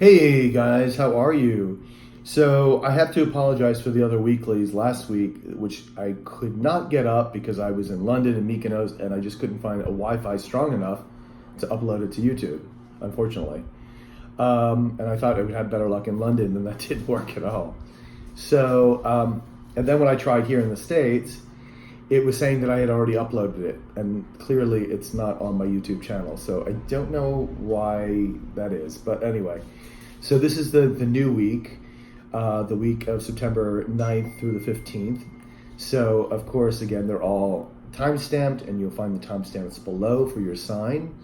Hey guys, how are you? So I have to apologize for the other weeklies last week, which I could not get up because I was in London and Mykonos and I just couldn't find a Wi-Fi strong enough to upload it to YouTube, unfortunately. And I thought I would have better luck in London, and that didn't work at all. And then when I tried here in the States, it was saying that I had already uploaded it, and clearly it's not on my YouTube channel. So I don't know why that is, but anyway. So this is the new week, the week of September 9th through the 15th. So of course, again, they're all time-stamped, and you'll find the timestamps below for your sign.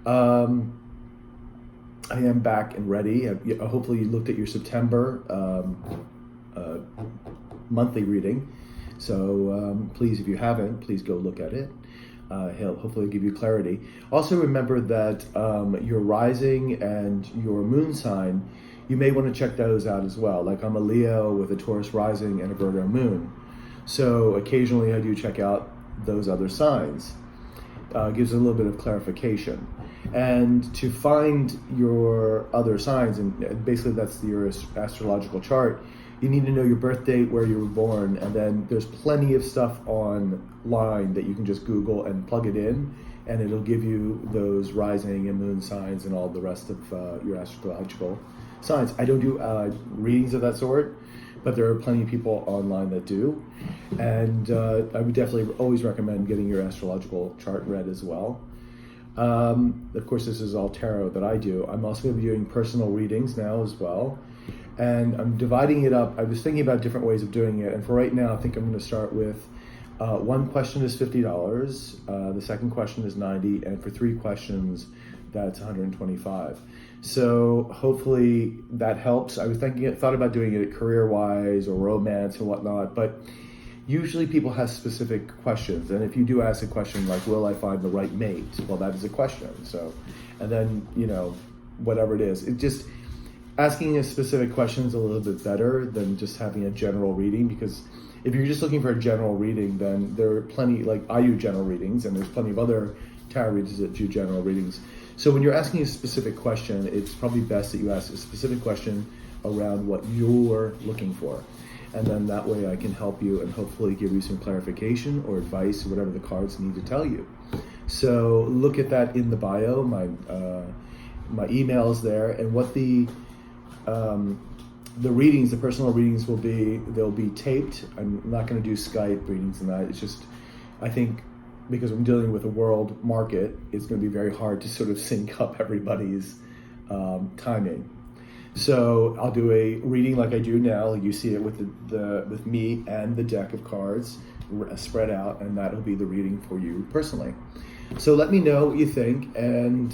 I am back and ready. Hopefully you looked at your September monthly reading. So please, if you haven't, please go look at it. He'll hopefully give you clarity. Also remember that your rising and your moon sign, you may want to check those out as well. Like I'm a Leo with a Taurus rising and a Virgo moon. So occasionally I do check out those other signs. Gives a little bit of clarification. And to find your other signs, and basically that's your astrological chart, you need to know your birth date, where you were born, and then there's plenty of stuff online that you can just Google and plug it in, and it'll give you those rising and moon signs and all the rest of your astrological signs. I don't do readings of that sort, but there are plenty of people online that do, and I would definitely always recommend getting your astrological chart read as well. Of course, this is all tarot that I do. I'm also going to be doing personal readings now as well. And I'm dividing it up. I was thinking about different ways of doing it. And for right now, I think I'm going to start with one question is $50. The second question is $90. And for 3 questions, that's $125. So hopefully that helps. I was thought about doing it career-wise or romance and whatnot. But usually people have specific questions. And if you do ask a question like, will I find the right mate? Well, that is a question. So, and then, whatever it is, it just... asking a specific question is a little bit better than just having a general reading, because if you're just looking for a general reading, then there are plenty, like I do general readings, and there's plenty of other tarot readers that do general readings. So when you're asking a specific question, it's probably best that you ask a specific question around what you're looking for. And then that way I can help you and hopefully give you some clarification or advice or whatever the cards need to tell you. So look at that in the bio. My email is there, and what the readings, the personal readings will be, they'll be taped. I'm not going to do Skype readings tonight. It's just, I think because I'm dealing with a world market, it's going to be very hard to sort of sync up everybody's timing. So I'll do a reading like I do now. You see it with with me and the deck of cards spread out, and that'll be the reading for you personally. So let me know what you think, and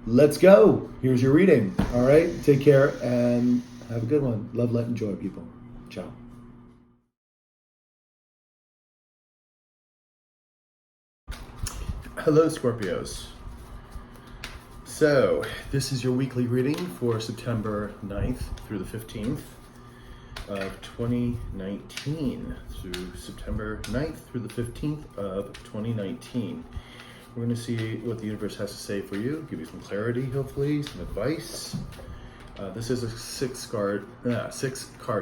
let's go. Here's your reading. All right. Take care and have a good one. Love, light, and joy, people. Ciao. Hello, Scorpios. So this is your weekly reading for September 9th through the 15th of 2019. Through September 9th through the 15th of 2019. We're going to see what the universe has to say for you, give you some clarity, hopefully, some advice. This is a 6-card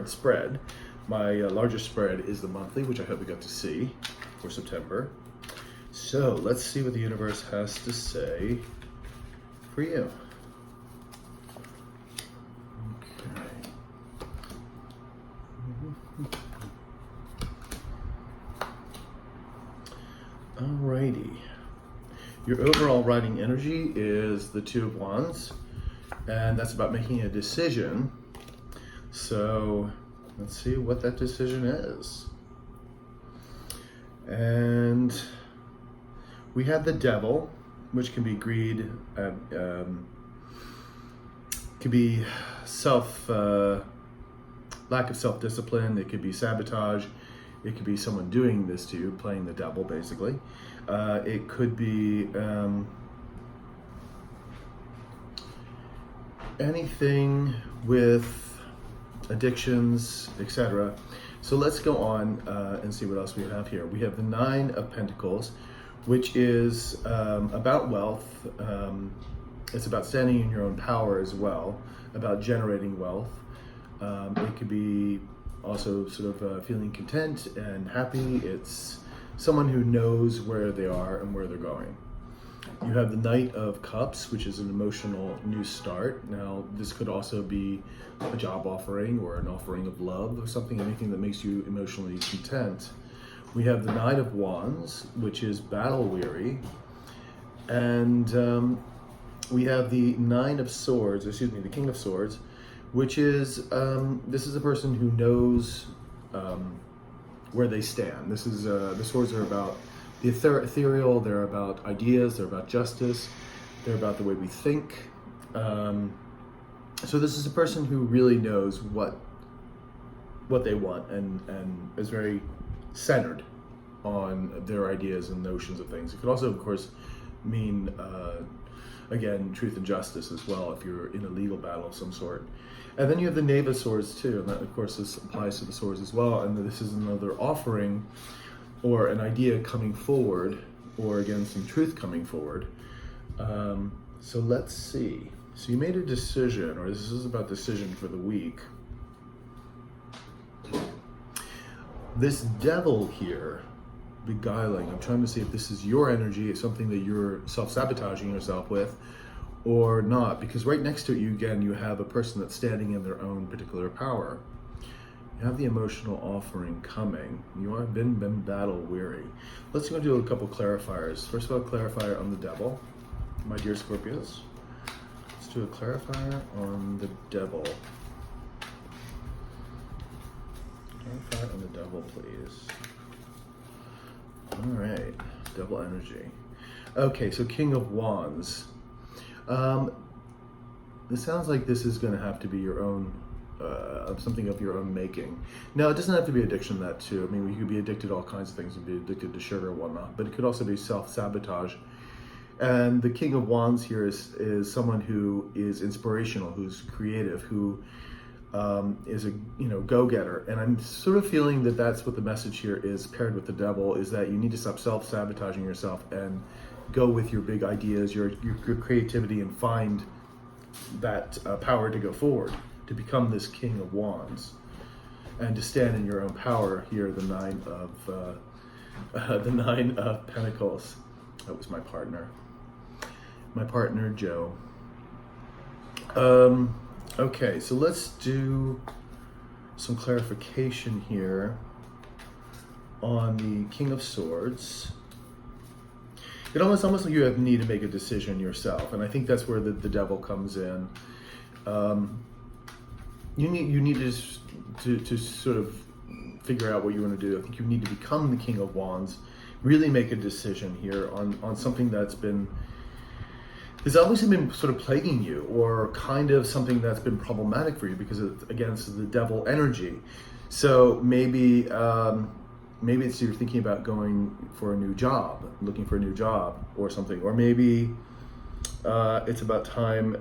spread. My largest spread is the monthly, which I hope you got to see for September. So let's see what the universe has to say for you. Okay. Alrighty. Your overall writing energy is the 2 of Wands, and that's about making a decision. So let's see what that decision is. And we have the Devil, which can be greed, could be lack of self-discipline. It could be sabotage. It could be someone doing this to you, playing the devil, basically. It could be anything with addictions, etc. So let's go on and see what else we have here. We have the 9 of Pentacles, which is about wealth, It's about standing in your own power as well, about generating wealth. It could be also sort of feeling content and happy. It's someone who knows where they are and where they're going. You have the Knight of Cups, which is an emotional new start. Now, this could also be a job offering or an offering of love or something, anything that makes you emotionally content. We have the Knight of Wands, which is battle weary. And we have the the King of Swords, which is, this is a person who knows where they stand. This is, the swords are about the ethereal, they're about ideas, they're about justice, they're about the way we think. So this is a person who really knows what they want and is very centered on their ideas and notions of things. It could also, of course, mean, again, truth and justice as well, if you're in a legal battle of some sort. And then you have the Knave of Swords too, and that, of course, this applies to the swords as well, and this is another offering or an idea coming forward, or again, some truth coming forward. So let's see. So you made a decision, or this is about decision for the week. This Devil here, beguiling, I'm trying to see if this is your energy, it's something that you're self-sabotaging yourself with, or not, because right next to you, again, you have a person that's standing in their own particular power. You have the emotional offering coming. You have been battle weary. Let's go do a couple clarifiers. First of all, clarifier on the Devil, my dear Scorpios. Let's do a clarifier on the Devil. Clarifier on the Devil, please. All right, Devil energy. Okay, so King of Wands. It sounds like this is going to have to be your own, something of your own making. Now, it doesn't have to be addiction, that too. I mean, you could be addicted to all kinds of things. You could be addicted to sugar and whatnot, but it could also be self-sabotage. And the King of Wands here is someone who is inspirational, who's creative, who is a go-getter. And I'm sort of feeling that that's what the message here is, paired with the Devil, is that you need to stop self-sabotaging yourself and go with your big ideas, your creativity, and find that power to go forward, to become this King of Wands, and to stand in your own power. Here, the Nine of Pentacles. That was my partner Joe. Okay, so let's do some clarification here on the King of Swords. It almost like you need to make a decision yourself, and I think that's where the Devil comes in. You need to sort of figure out what you want to do. I think you need to become the King of Wands, really make a decision here on something that's obviously been sort of plaguing you, or kind of something that's been problematic for you, because again, this is the Devil energy. So maybe it's you're thinking about going for a new job, looking for a new job or something, or maybe it's about time,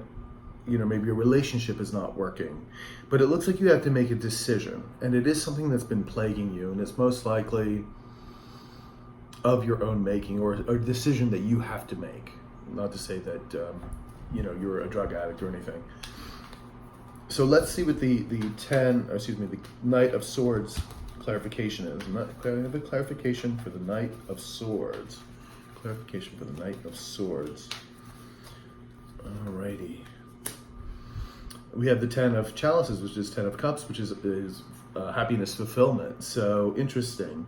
maybe your relationship is not working. But it looks like you have to make a decision, and it is something that's been plaguing you, and it's most likely of your own making, or a decision that you have to make. Not to say that you're a drug addict or anything. So let's see what the Knight of Swords clarification is. I have a clarification for the Knight of Swords. Clarification for the Knight of Swords. Alrighty. We have the Ten of Chalices, which is Ten of Cups, which is happiness, fulfillment. So interesting.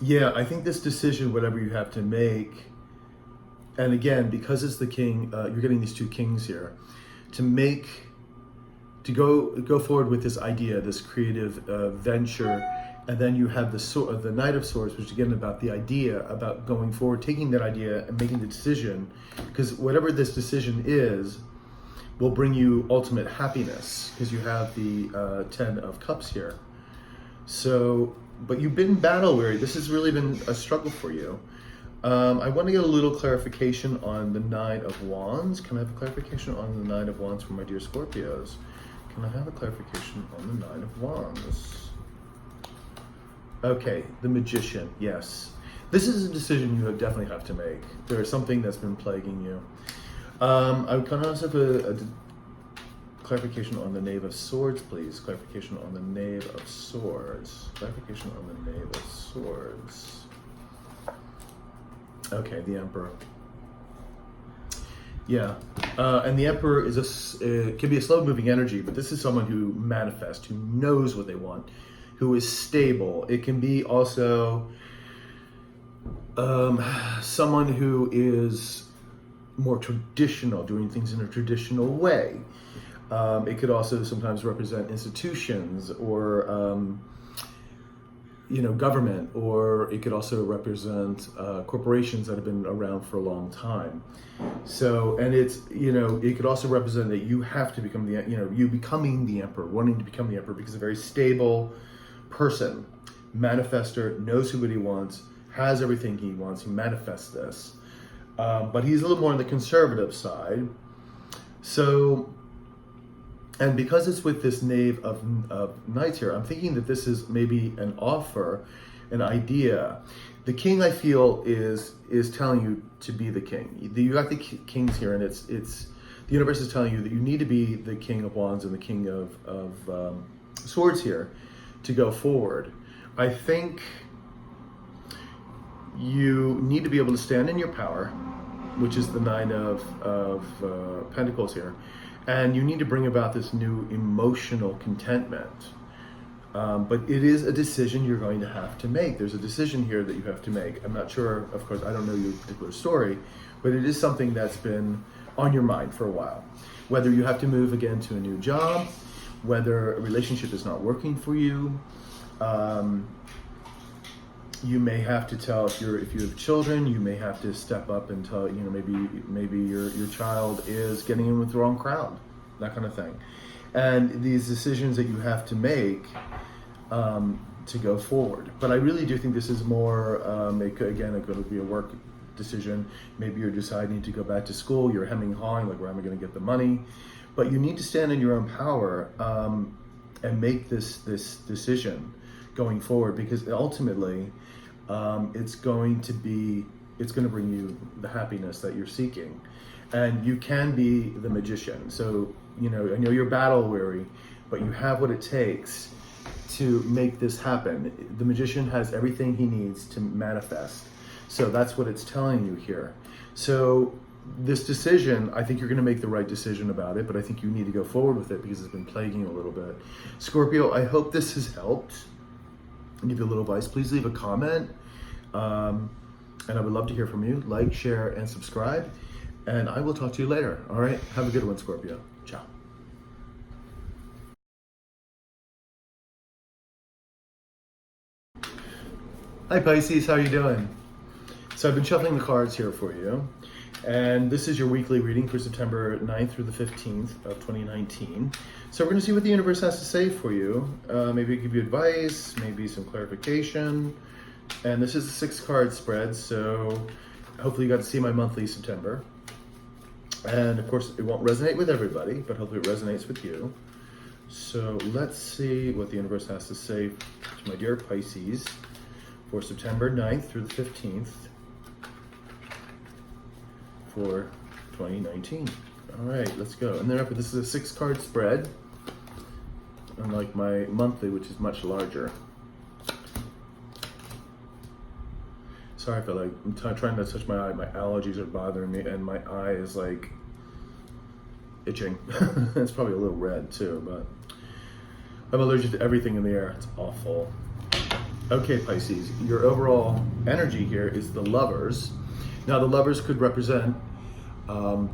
Yeah, I think this decision, whatever you have to make, and again, because it's the king, you're getting these two kings here, to go forward with this idea, this creative venture, and then you have the Knight of Swords, which is again about the idea, about going forward, taking that idea and making the decision, because whatever this decision is, will bring you ultimate happiness, because you have the Ten of Cups here. So, but you've been battle weary. This has really been a struggle for you. I want to get a little clarification on the Nine of Wands. Can I have a clarification on the Nine of Wands for my dear Scorpios? Can I have a clarification on the Nine of Wands? Okay, the Magician, yes. This is a decision you definitely have to make. There is something that's been plaguing you. I would kind of also have a clarification on the Knave of Swords, please. Clarification on the Knave of Swords. Clarification on the Knave of Swords. Okay, the Emperor. Yeah, and the Emperor is it can be a slow-moving energy, but this is someone who manifests, who knows what they want, who is stable. It can be also someone who is more traditional, doing things in a traditional way. It could also sometimes represent institutions or government, or it could also represent corporations that have been around for a long time. So, and it's, it could also represent that you have to become you becoming the Emperor, wanting to become the Emperor, because a very stable person, manifester, knows what he wants, has everything he wants, he manifests this. But he's a little more on the conservative side. So, and because it's with this Knave of Knights here, I'm thinking that this is maybe an offer, an idea. The king, I feel, is telling you to be the king. You got the kings here, and it's the universe is telling you that you need to be the King of Wands and the King of Swords here to go forward. I think you need to be able to stand in your power, which is the Nine of Pentacles here. And you need to bring about this new emotional contentment. But it is a decision you're going to have to make. There's a decision here that you have to make. I'm not sure, of course, I don't know your particular story, but it is something that's been on your mind for a while. Whether you have to move again to a new job, whether a relationship is not working for you, you may have to tell, if you have children, you may have to step up and tell, maybe your child is getting in with the wrong crowd, that kind of thing. And these decisions that you have to make to go forward. But I really do think this is more, it could be a work decision. Maybe you're deciding to go back to school, you're hemming and hawing, like, where am I going to get the money? But you need to stand in your own power and make this decision going forward, because ultimately it's going to bring you the happiness that you're seeking. And you can be the magician. So, I know you're battle weary, but you have what it takes to make this happen. The magician has everything he needs to manifest. So that's what it's telling you here. So this decision, I think you're going to make the right decision about it, but I think you need to go forward with it because it's been plaguing you a little bit. Scorpio, I hope this has helped. I'll give you a little advice. Please leave a comment. And I would love to hear from you. Like, share, and subscribe. And I will talk to you later. All right? Have a good one, Scorpio. Ciao. Hi, Pisces. How are you doing? So I've been shuffling the cards here for you. And this is your weekly reading for September 9th through the 15th of 2019. So we're going to see what the universe has to say for you. Maybe give you advice, maybe some clarification. And this is a 6-card spread, so hopefully you got to see my monthly September. And of course, it won't resonate with everybody, but hopefully it resonates with you. So let's see what the universe has to say to my dear Pisces for September 9th through the 15th for 2019. All right, let's go. And then this is a 6-card spread, unlike my monthly, which is much larger. Sorry if I'm trying to touch my eye. My allergies are bothering me, and my eye is like itching. It's probably a little red too, but I'm allergic to everything in the air. It's awful. Okay, Pisces, your overall energy here is the Lovers. Now, the Lovers could represent a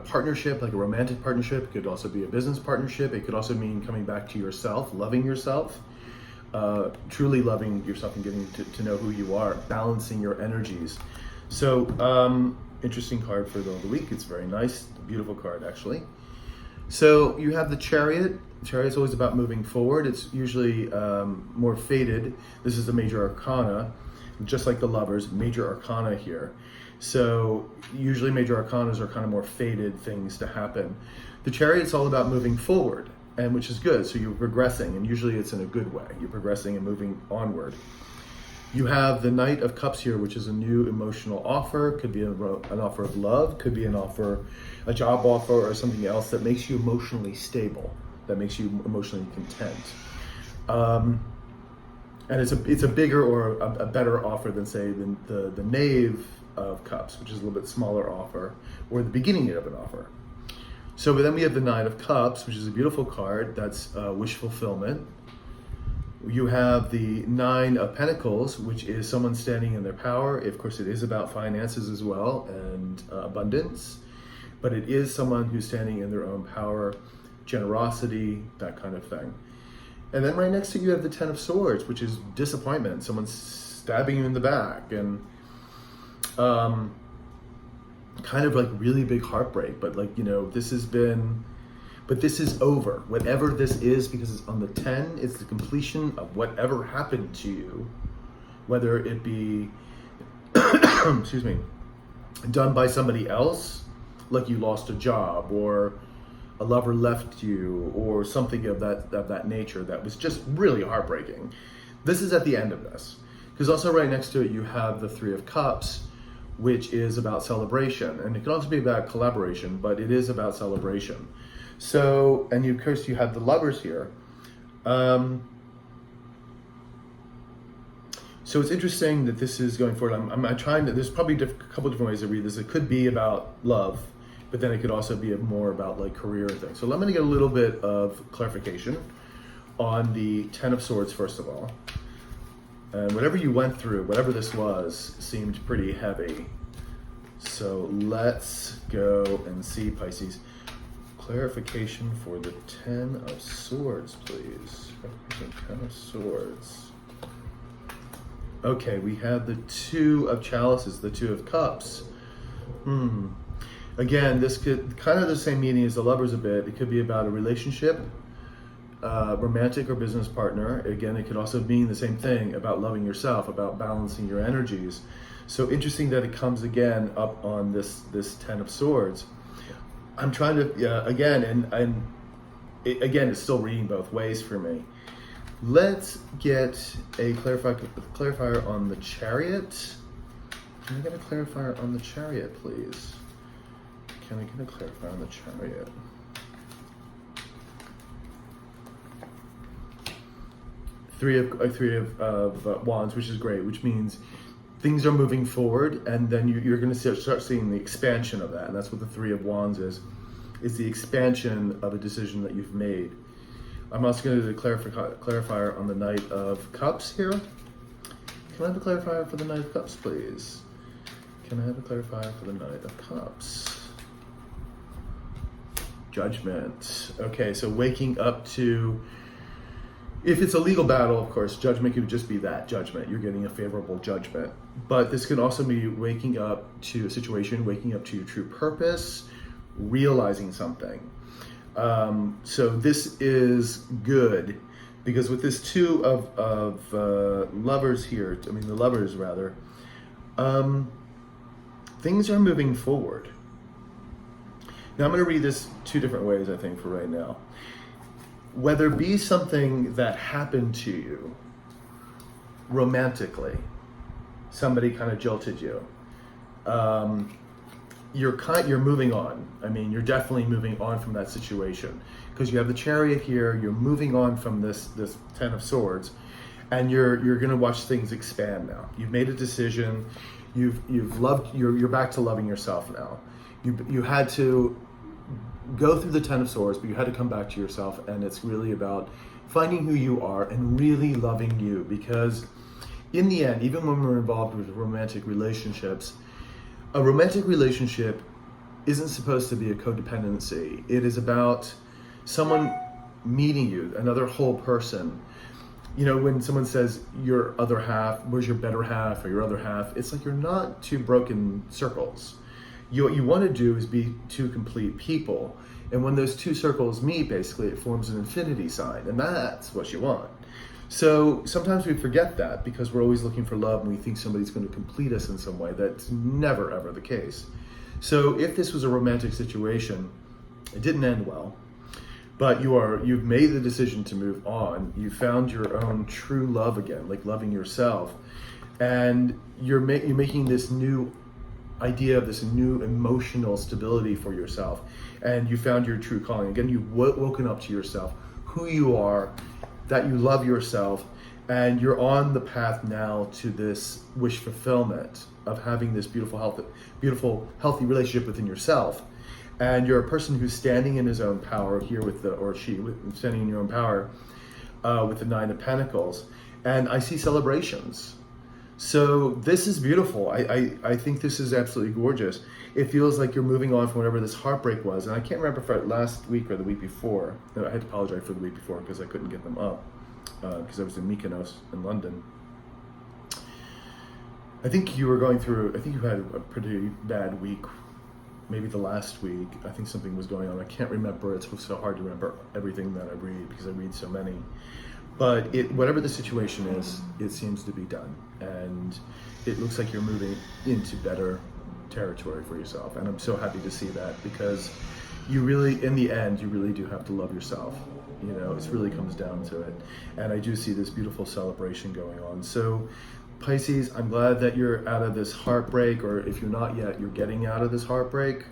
partnership, like a romantic partnership. It could also be a business partnership. It could also mean coming back to yourself, loving yourself. Truly loving yourself and getting to know who you are, balancing your energies. So, interesting card for the week. It's very nice, beautiful card actually. So you have the Chariot. Chariot's always about moving forward. It's usually more faded. This is a major arcana, just like the Lovers, major arcana here. So usually major arcanas are kind of more faded things to happen. The Chariot's all about moving forward. and which is good. So you're progressing, and usually it's in a good way. You're progressing and moving onward. You have the Knight of Cups here, which is a new emotional offer. Could be an offer of love, could be an offer, a job offer, or something else that makes you emotionally stable, that makes you emotionally content. And it's a bigger or a better offer than, say, the Knave of Cups, which is a little bit smaller offer, or the beginning of an offer. So then we have the Nine of Cups, which is a beautiful card. That's wish fulfillment. You have the Nine of Pentacles, which is someone standing in their power. Of course, it is about finances as well and abundance, but it is someone who's standing in their own power, generosity, that kind of thing. And then right next to you have the Ten of Swords, which is disappointment. Someone's stabbing you in the back, and kind of like really big heartbreak. But like, you know, this is over. Whatever this is, because it's on the 10, it's the completion of whatever happened to you, whether it be, excuse me, done by somebody else, like you lost a job, or a lover left you, or something of that nature that was just really heartbreaking. This is at the end of this. Because also right next to it, you have the Three of Cups, which is about celebration. And it can also be about collaboration, but it is about celebration. So, and of course you have the Lovers here. So it's interesting that this is going forward. I'm trying to, there's probably a couple different ways to read this. It could be about love, but then it could also be more about like career things. So let me get a little bit of clarification on the Ten of Swords, first of all. And whatever you went through, whatever this was, seemed pretty heavy. So let's go and see, Pisces. Clarification for the Ten of Swords, please. Ten of Swords. Okay, we have the Two of Chalices, the Two of Cups. Again, this could kind of the same meaning as the Lovers a bit. It could be about a relationship, romantic or business partner. Again, it could also mean the same thing about loving yourself, about balancing your energies. So interesting that it comes again up on this Ten of Swords. I'm trying to, again, and again, it's still reading both ways for me. Let's get a clarifier on the Chariot. Can I get a clarifier on the Chariot, please? Can I get a clarifier on the Chariot? Three of Wands, which is great, which means things are moving forward, and then you're going to start seeing the expansion of that, and that's what the Three of Wands is the expansion of a decision that you've made. I'm also going to do a clarifier on the Knight of Cups here. Can I have a clarifier for the Knight of Cups, please? Can I have a clarifier for the Knight of Cups? Judgment. Okay, so waking up to, if it's a legal battle, of course, judgment could just be that, judgment. You're getting a favorable judgment. But this could also be waking up to a situation, waking up to your true purpose, realizing something. So this is good, because with this Two of Lovers here, I mean the Lovers rather, things are moving forward. Now I'm going to read this two different ways, I think, for right now. Whether it be something that happened to you romantically, somebody kind of jilted you, you're moving on. I mean, you're definitely moving on from that situation, because you have the Chariot here. You're moving on from this Ten of Swords, and you're going to watch things expand now. You've made a decision. You've loved. You're back to loving yourself now. You had to go through the Ten of Swords, but you had to come back to yourself, and it's really about finding who you are and really loving you, because in the end, even when we're involved with romantic relationships, a romantic relationship isn't supposed to be a codependency. It is about someone meeting you, another whole person. You know, when someone says your other half, where's your better half or your other half, it's like you're not two broken circles. What you want to do is be two complete people. And when those two circles meet, basically, it forms an infinity sign. And that's what you want. So sometimes we forget that, because we're always looking for love and we think somebody's going to complete us in some way. That's never, ever the case. So if this was a romantic situation, it didn't end well. but you've made the decision to move on. You found your own true love again, like loving yourself, and you're making this new idea of this new emotional stability for yourself, and you found your true calling again. You've woken up to yourself, who you are, that you love yourself, and you're on the path now to this wish fulfillment of having this beautiful healthy relationship within yourself. And you're a person who's standing in his own power here standing in your own power with the Nine of Pentacles. And I see celebrations. So this is beautiful. I think this is absolutely gorgeous. It feels like you're moving on from whatever this heartbreak was. And I can't remember if it last week or the week before. No, I had to apologize for the week before because I couldn't get them up because I was in Mykonos in London. I think you had a pretty bad week. Maybe the last week. I think something was going on. I can't remember. It's so hard to remember everything that I read because I read so many. But whatever the situation is, it seems to be done. And it looks like you're moving into better territory for yourself. And I'm so happy to see that because you really, in the end, you really do have to love yourself. You know, it really comes down to it. And I do see this beautiful celebration going on. So Pisces, I'm glad that you're out of this heartbreak, or if you're not yet, you're getting out of this heartbreak.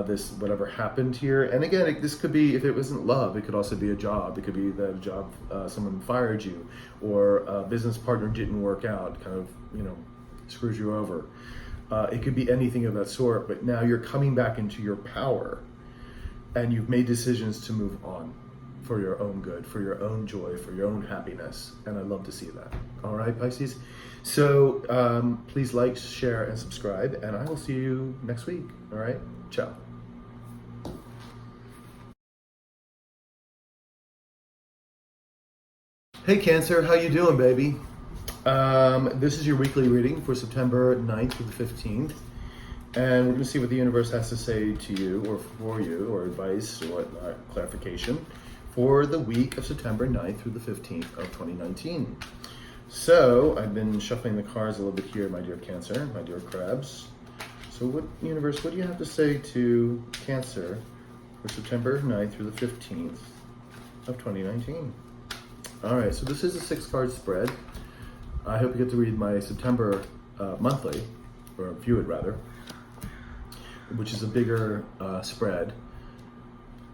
This whatever happened here, and again, this could be, if it wasn't love, it could also be a job. It could be that a job, someone fired you, or a business partner didn't work out, kind of, screws you over. It could be anything of that sort, but now you're coming back into your power, and you've made decisions to move on for your own good, for your own joy, for your own happiness, and I love to see that. All right, Pisces. So please like, share, and subscribe, and I will see you next week. All right. Ciao. Hey Cancer, how you doing, baby? This is your weekly reading for September 9th through the 15th. And we're going to see what the universe has to say to you, or for you, or advice, or whatnot, clarification, for the week of September 9th through the 15th of 2019. So, I've been shuffling the cards a little bit here, my dear Cancer, my dear crabs. So what do you have to say to Cancer for September 9th through the 15th of 2019? All right, so this is a 6-card spread. I hope you get to read my September monthly, or view it rather, which is a bigger spread.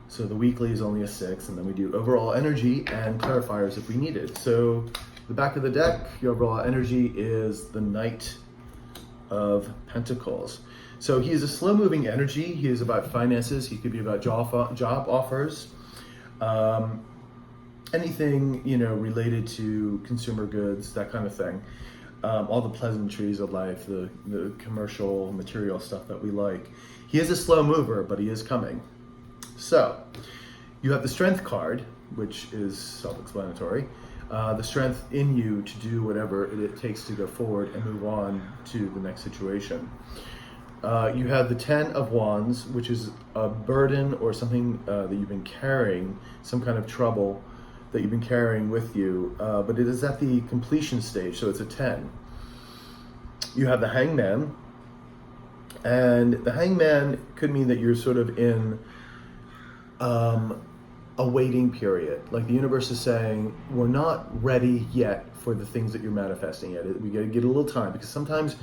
So the weekly is only a 6, and then we do overall energy and clarifiers if we need it. So the back of the deck, your overall energy is the Knight of Pentacles. So he is a slow-moving energy. He is about finances. He could be about job offers, anything related to consumer goods, that kind of thing. All the pleasantries of life, the commercial material stuff that we like. He is a slow mover, but he is coming. So you have the Strength card, which is self-explanatory. The strength in you to do whatever it takes to go forward and move on to the next situation. You have the 10 of Wands, which is a burden or something that you've been carrying, some kind of trouble that you've been carrying with you, but it is at the completion stage, so it's a 10. You have the Hangman, and the Hangman could mean that you're sort of in a waiting period. Like the universe is saying, we're not ready yet for the things that you're manifesting yet. We got to get a little time, because sometimes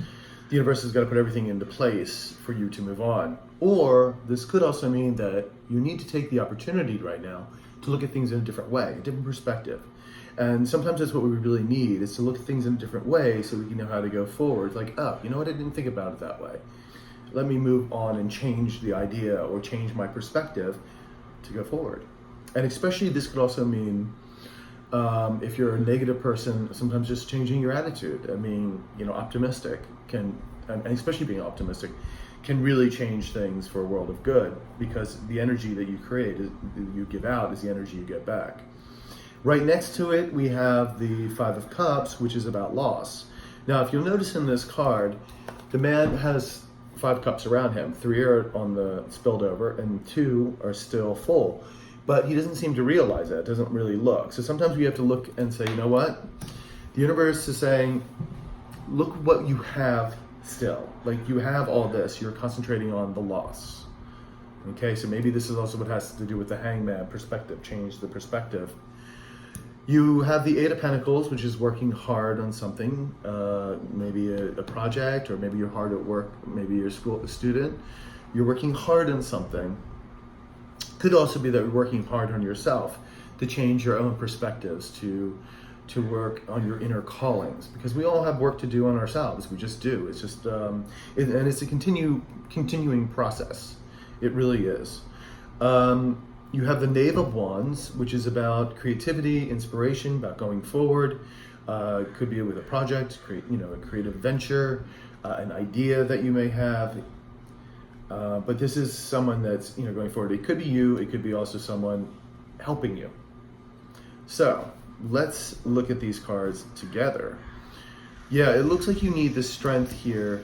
the universe has got to put everything into place for you to move on. Or this could also mean that you need to take the opportunity right now to look at things in a different way, a different perspective. And sometimes that's what we really need, is to look at things in a different way so we can know how to go forward. Like, oh, you know what, I didn't think about it that way. Let me move on and change the idea or change my perspective to go forward. And especially this could also mean, if you're a negative person, sometimes just changing your attitude. I mean, optimistic can, and especially being optimistic, can really change things for a world of good, because the energy that you create, you give out, is the energy you get back. Right next to it, we have the 5 of Cups, which is about loss. Now, if you'll notice in this card, the man has 5 cups around him. 3 are on the spilled over, and 2 are still full. But he doesn't seem to realize that, doesn't really look. So sometimes we have to look and say, you know what? The universe is saying, look what you have still. Like, you have all this, you're concentrating on the loss, Okay, so maybe this is also what has to do with the Hangman perspective, change the perspective. You have the Eight of Pentacles, which is working hard on something, maybe a project, or maybe you're hard at work, maybe you're a student. You're working hard on something. Could also be that you're working hard on yourself to change your own perspectives, to work on your inner callings, because we all have work to do on ourselves. We just do. It's just, and it's a continuing process. It really is. You have the Knave of Wands, which is about creativity, inspiration, about going forward. Could be with a project, a creative venture, an idea that you may have. But this is someone that's going forward. It could be you. It could be also someone helping you. So let's look at these cards together. Yeah, it looks like you need the strength here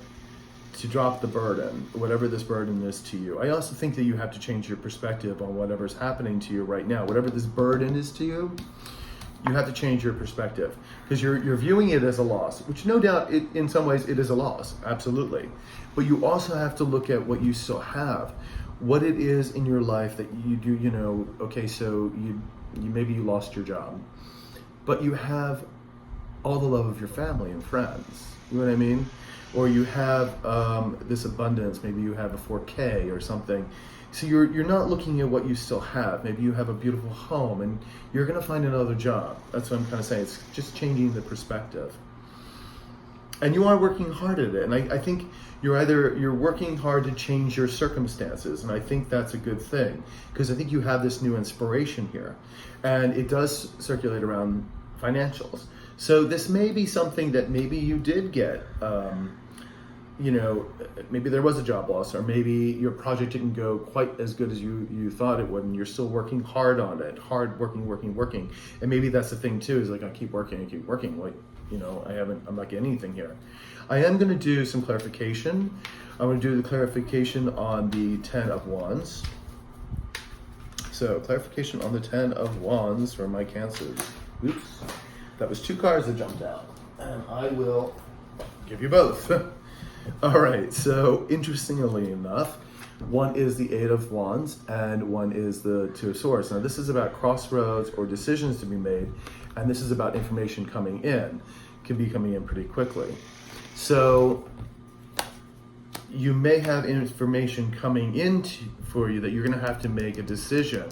to drop the burden, whatever this burden is to you. I also think that you have to change your perspective on whatever's happening to you right now. Whatever this burden is to you, you have to change your perspective, because you're viewing it as a loss, which no doubt in some ways it is a loss, absolutely. But you also have to look at what you still have, what it is in your life that you do. Okay, so you maybe you lost your job, but you have all the love of your family and friends. You know what I mean? Or you have this abundance. Maybe you have a 4K or something. So you're not looking at what you still have. Maybe you have a beautiful home and you're going to find another job. That's what I'm kind of saying. It's just changing the perspective. And you are working hard at it. And I think you're working hard to change your circumstances. And I think that's a good thing, because I think you have this new inspiration here. And it does circulate around financials. So this may be something that maybe you did get, maybe there was a job loss, or maybe your project didn't go quite as good as you thought it would, and you're still working hard on it, working. And maybe that's the thing too, is like, I keep working. Like, I'm not getting anything here. I am going to do some clarification. I'm going to do the clarification on the 10 of Wands. So clarification on the 10 of Wands for my Cancers. Oops. That was two cards that jumped out, and I will give you both. All right, so interestingly enough, one is the Eight of Wands and one is the Two of Swords. Now this is about crossroads or decisions to be made, and this is about information coming in. Can be coming in pretty quickly. So you may have information coming in for you that you're going to have to make a decision,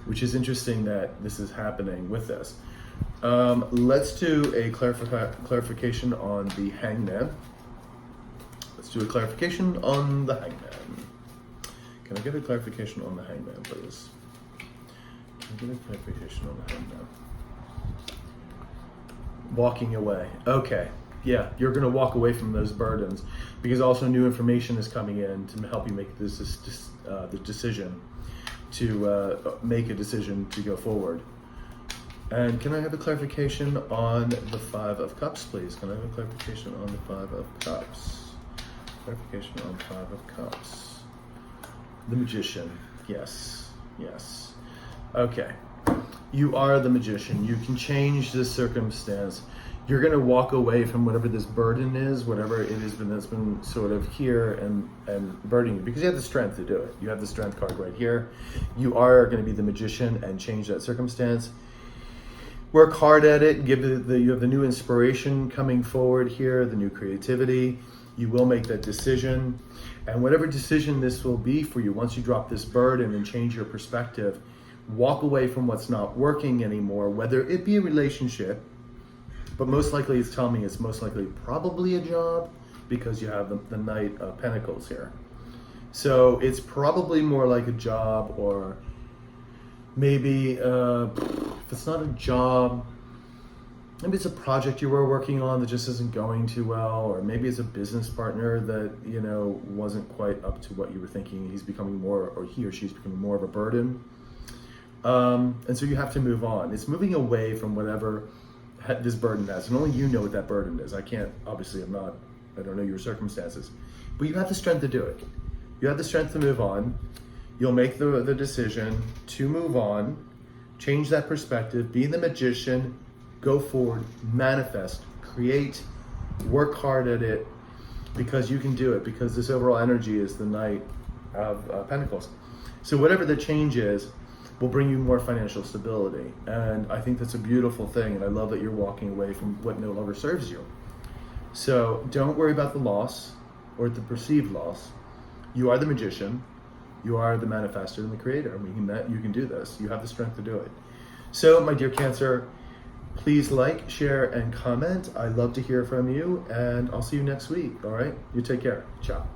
which is interesting that this is happening with this. Let's do a clarification on the Hangman. Let's do a clarification on the Hangman. Can I get a clarification on the Hangman, please? Can I get a clarification on the Hangman? Walking away. Okay. Yeah, you're going to walk away from those burdens, because also new information is coming in to help you make the decision to make a decision to go forward. And can I have a clarification on the Five of Cups, please? Can I have a clarification on the Five of Cups? Clarification on Five of Cups. The Magician. Yes. Okay. You are the Magician. You can change this circumstance. You're going to walk away from whatever this burden is, whatever it has been that's been sort of here and burdening you, because you have the strength to do it. You have the Strength card right here. You are going to be the Magician and change that circumstance. Work hard at it. You have the new inspiration coming forward here, the new creativity. You will make that decision. And whatever decision this will be for you, once you drop this burden and change your perspective, walk away from what's not working anymore, whether it be a relationship, but most likely it's telling me it's most likely probably a job, because you have the Knight of Pentacles here. So it's probably more like a job, or maybe if it's not a job, maybe it's a project you were working on that just isn't going too well, or maybe it's a business partner that wasn't quite up to what you were thinking. He's becoming more, or he or she's becoming more of a burden, and so you have to move on. It's moving away from whatever this burden has, and only you know what that burden is. I can't, obviously, I don't know your circumstances, but you have the strength to do it. You have the strength to move on. You'll make the decision to move on, change that perspective, be the Magician, go forward, manifest, create, work hard at it, because you can do it, because this overall energy is the Knight of Pentacles. So whatever the change is will bring you more financial stability. And I think that's a beautiful thing. And I love that you're walking away from what no longer serves you. So don't worry about the loss or the perceived loss. You are the magician. You are the manifester and the creator. You can do this. You have the strength to do it. So, my dear Cancer, please like, share, and comment. I love to hear from you, and I'll see you next week, all right? You take care. Ciao.